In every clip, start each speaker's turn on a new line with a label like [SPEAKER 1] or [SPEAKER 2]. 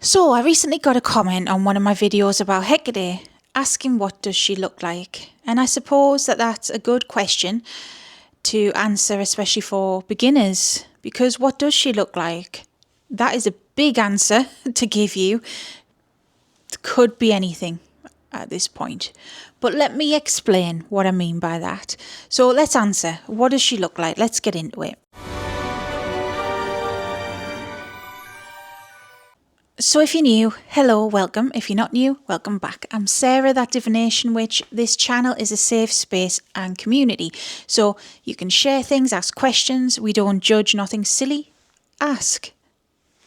[SPEAKER 1] So I recently got a comment on one of my videos about Hecate, asking what does she look like? And I suppose that that's a good question to answer, especially for beginners, because what does she look like? That is a big answer to give you. It could be anything at this point. But let me explain what I mean by that. So let's answer. What does she look like? Let's get into it. So if you're new, hello, welcome. If you're not new, welcome back. I'm Sarah, that divination witch. This channel is a safe space and community. So you can share things, ask questions. We don't judge, nothing silly. Ask.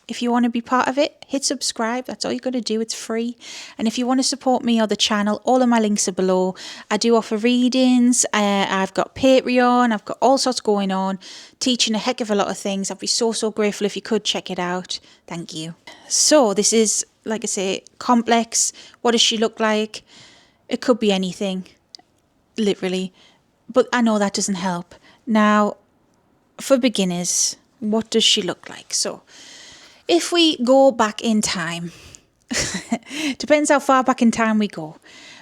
[SPEAKER 1] If you want to be part of it, hit subscribe. That's all you got to do. It's free. And if you want to support me or the channel, all of my links are below. I do offer readings. I've got Patreon. I've got all sorts going on, teaching a heck of a lot of things. I'd be so grateful if you could check it out. Thank you. So this is, like I say, complex. What does she look like? It could be anything, literally. But I know that doesn't help. Now, for beginners, what does she look like? So if we go back in time, depends how far back in time we go.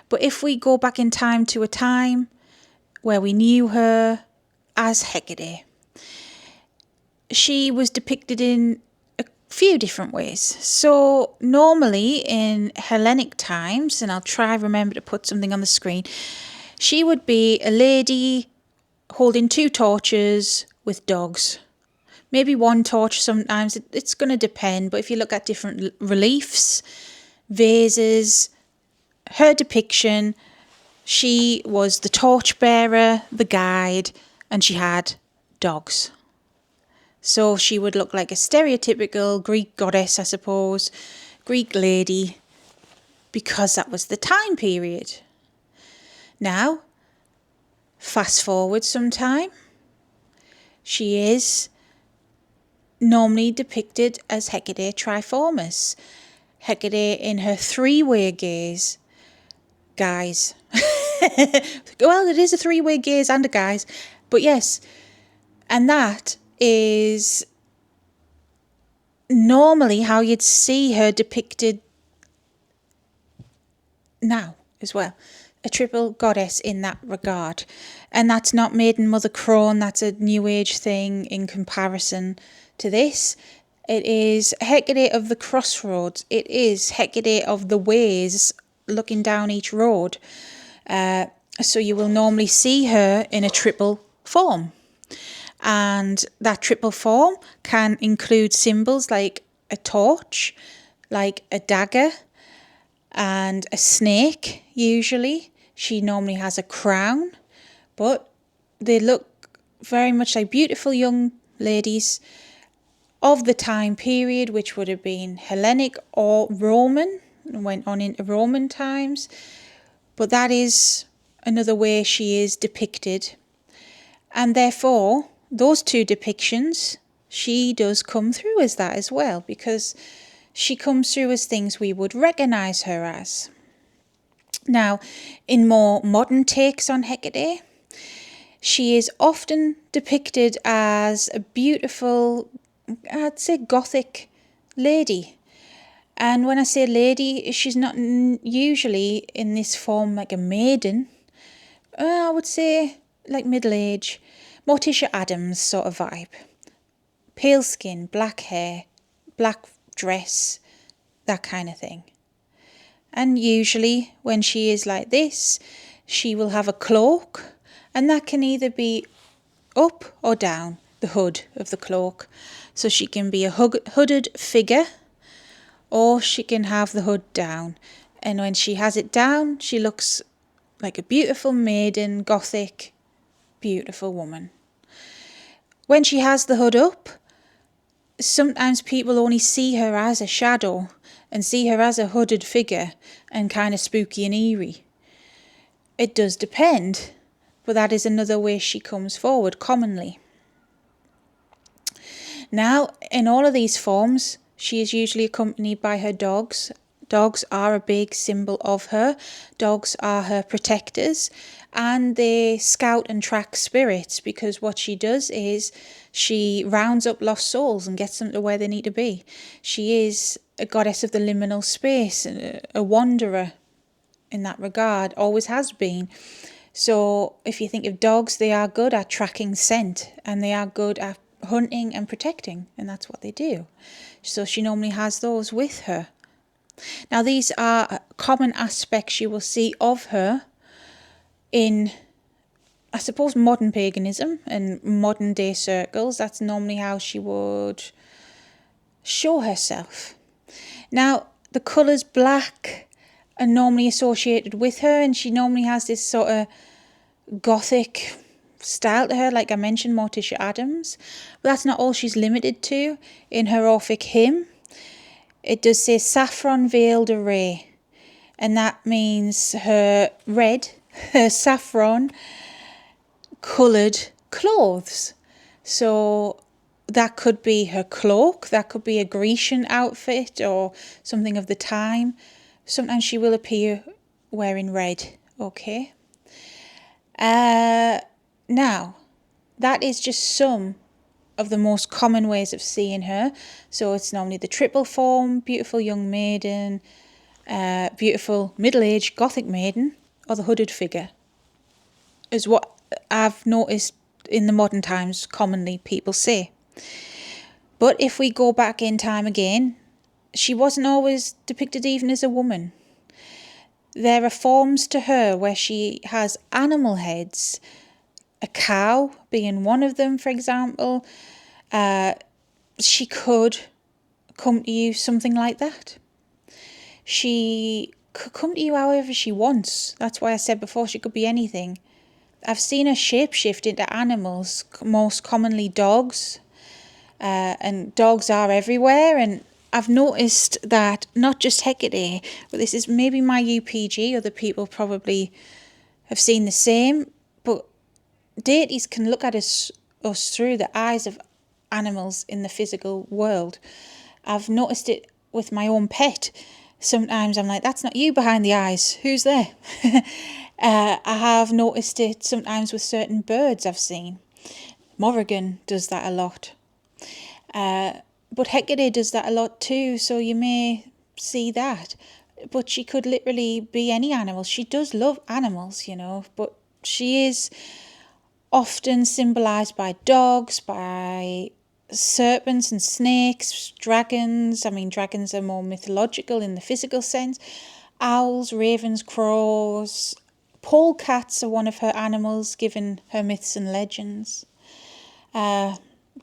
[SPEAKER 1] But if we go back in time to a time where we knew her as Hecate, she was depicted in a few different ways. So normally in Hellenic times, and I'll try remember to put something on the screen, she would be a lady holding two torches with dogs. Maybe one torch sometimes, it's going to depend, but if you look at different reliefs, vases, her depiction, she was the torchbearer, the guide, and she had dogs. So she would look like a stereotypical Greek goddess, I suppose, Greek lady, because that was the time period. Now, fast forward some time, she is normally depicted as Hecate triformis. Hecate in her three-way gaze. Guys. Well, it is a three-way gaze and a guise. But yes, and that is normally how you'd see her depicted now as well. A triple goddess in that regard. And that's not Maiden Mother Crone, that's a New Age thing in comparison to this. It is Hecate of the crossroads. It is Hecate of the ways, looking down each road. So you will normally see her in a triple form. And that triple form can include symbols like a torch, like a dagger, and a snake, usually. She normally has a crown, but they look very much like beautiful young ladies of the time period, which would have been Hellenic or Roman, went on into Roman times. But that is another way she is depicted. And therefore, those two depictions, she does come through as that as well, because she comes through as things we would recognise her as. Now, in more modern takes on Hecate, she is often depicted as a beautiful, I'd say, Gothic lady. And when I say lady, she's not usually in this form like a maiden. I would say like middle age, Morticia Adams sort of vibe. Pale skin, black hair, black dress, that kind of thing. And usually when she is like this, she will have a cloak, and that can either be up or down, the hood of the cloak. So she can be a hooded figure, or she can have the hood down. And when she has it down, she looks like a beautiful maiden, Gothic, beautiful woman. When she has the hood up, sometimes people only see her as a shadow and see her as a hooded figure and kind of spooky and eerie. It does depend, but that is another way she comes forward commonly. Now, in all of these forms, she is usually accompanied by her dogs. Dogs are a big symbol of her. Dogs are her protectors, and they scout and track spirits, because what she does is she rounds up lost souls and gets them to where they need to be. She is a goddess of the liminal space, a wanderer in that regard, always has been. So if you think of dogs, they are good at tracking scent, and they are good at hunting and protecting, and that's what they do. So she normally has those with her. Now these are common aspects you will see of her in, I suppose, modern paganism and modern day circles. That's normally how she would show herself. Now the colours black are normally associated with her, and she normally has this sort of gothic style to her, like I mentioned, Morticia Adams. But that's not all she's limited to. In her Orphic hymn, it does say saffron veiled array, and that means her red, her saffron coloured clothes. So that could be her cloak, that could be a Grecian outfit or something of the time. Sometimes she will appear wearing red, okay? Now, that is just some of the most common ways of seeing her. So it's normally the triple form, beautiful young maiden, beautiful middle-aged Gothic maiden, or the hooded figure, is what I've noticed in the modern times commonly people say. But if we go back in time again, she wasn't always depicted even as a woman. There are forms to her where she has animal heads, a cow being one of them, for example. She could come to you something like that. She could come to you however she wants. That's why I said before she could be anything. I've seen her shapeshift into animals, most commonly dogs. And dogs are everywhere, and I've noticed that not just Hecate, but this is maybe my UPG, other people probably have seen the same, but deities can look at us through the eyes of animals in the physical world. I've noticed it with my own pet. Sometimes I'm like, that's not you behind the eyes, who's there? I have noticed it sometimes with certain birds I've seen. Morrigan does that a lot. But Hecate does that a lot too, so you may see that. But she could literally be any animal. She does love animals, but she is often symbolised by dogs, by serpents and snakes, dragons. I mean, dragons are more mythological in the physical sense. Owls, ravens, crows. Polecats are one of her animals, given her myths and legends.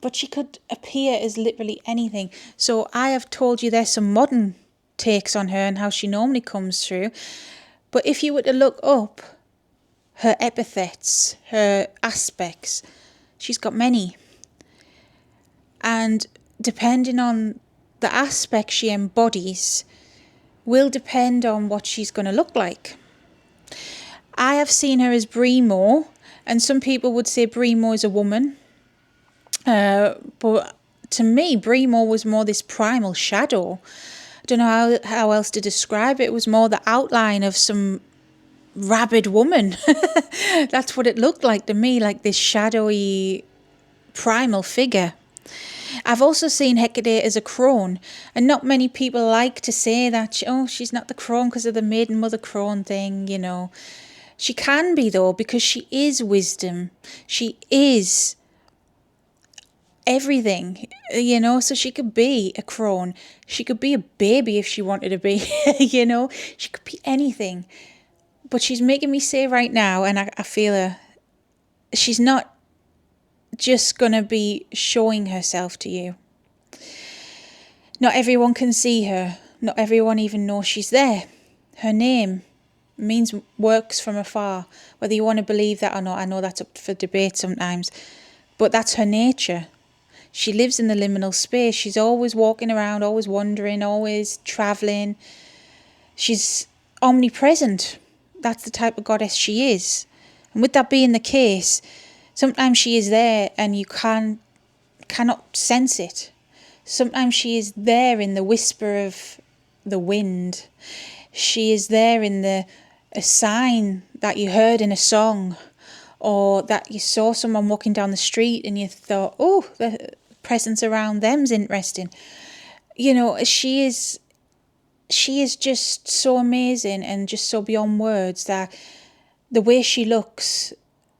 [SPEAKER 1] But she could appear as literally anything. So I have told you there's some modern takes on her and how she normally comes through. But if you were to look up her epithets, her aspects, she's got many. And depending on the aspect she embodies will depend on what she's going to look like. I have seen her as Brimo, and some people would say Brimo is a woman. But to me, Brimo was more this primal shadow. I don't know how else to describe it. It was more the outline of some rabid woman. That's what it looked like to me, like this shadowy primal figure. I've also seen Hecate as a crone, and not many people like to say that, she's not the crone because of the maiden mother crone thing, She can be, though, because she is wisdom. She is everything, so she could be a crone. She could be a baby if she wanted to be, She could be anything. But she's making me say right now, and I feel her, she's not just going to be showing herself to you. Not everyone can see her. Not everyone even knows she's there. Her name means works from afar. Whether you want to believe that or not, I know that's up for debate sometimes. But that's her nature. She lives in the liminal space. She's always walking around, always wandering, always travelling. She's omnipresent. That's the type of goddess she is. And with that being the case, sometimes she is there and you cannot sense it. Sometimes she is there in the whisper of the wind. She is there in a sign that you heard in a song, or that you saw someone walking down the street and you thought, the presence around them's interesting. She is she is just so amazing and just so beyond words that the way she looks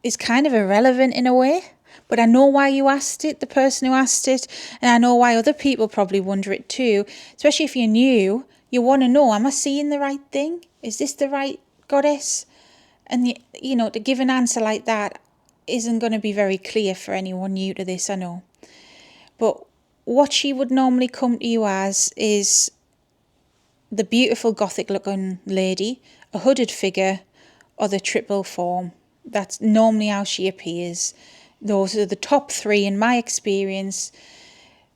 [SPEAKER 1] is kind of irrelevant in a way. But I know why you asked it, the person who asked it, and I know why other people probably wonder it too. Especially if you're new, you want to know, am I seeing the right thing? Is this the right goddess? And, to give an answer like that isn't going to be very clear for anyone new to this, I know. But what she would normally come to you as is the beautiful Gothic looking lady, a hooded figure, or the triple form. That's normally how she appears. Those are the top three in my experience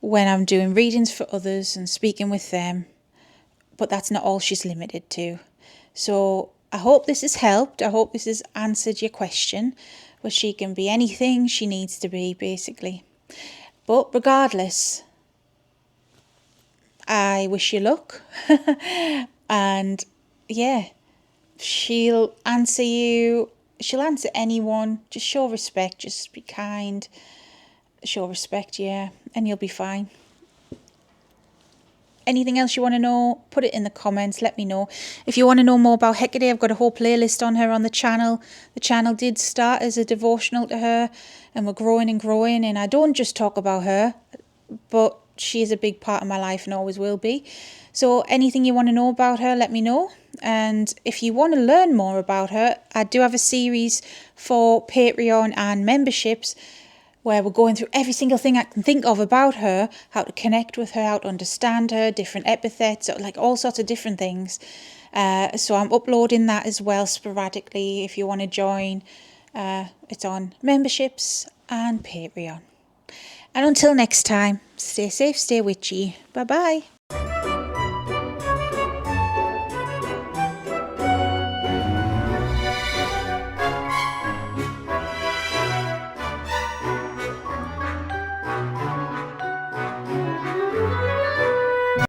[SPEAKER 1] when I'm doing readings for others and speaking with them. But that's not all she's limited to. So I hope this has helped. I hope this has answered your question. But she can be anything she needs to be, basically. But regardless, I wish you luck. And yeah, she'll answer you. She'll answer anyone. Just show respect. Just be kind. Show respect, yeah. And you'll be fine. Anything else you want to know, put it in the comments, let me know. If you want to know more about Hecate, I've got a whole playlist on her on the channel. The channel did start as a devotional to her, and we're growing and growing, and I don't just talk about her, but she is a big part of my life and always will be. So anything you want to know about her, let me know. And if you want to learn more about her, I do have a series for Patreon and memberships where we're going through every single thing I can think of about her, how to connect with her, how to understand her, different epithets, like all sorts of different things. So I'm uploading that as well sporadically if you want to join. It's on memberships and Patreon. And until next time, stay safe, stay witchy. Bye-bye.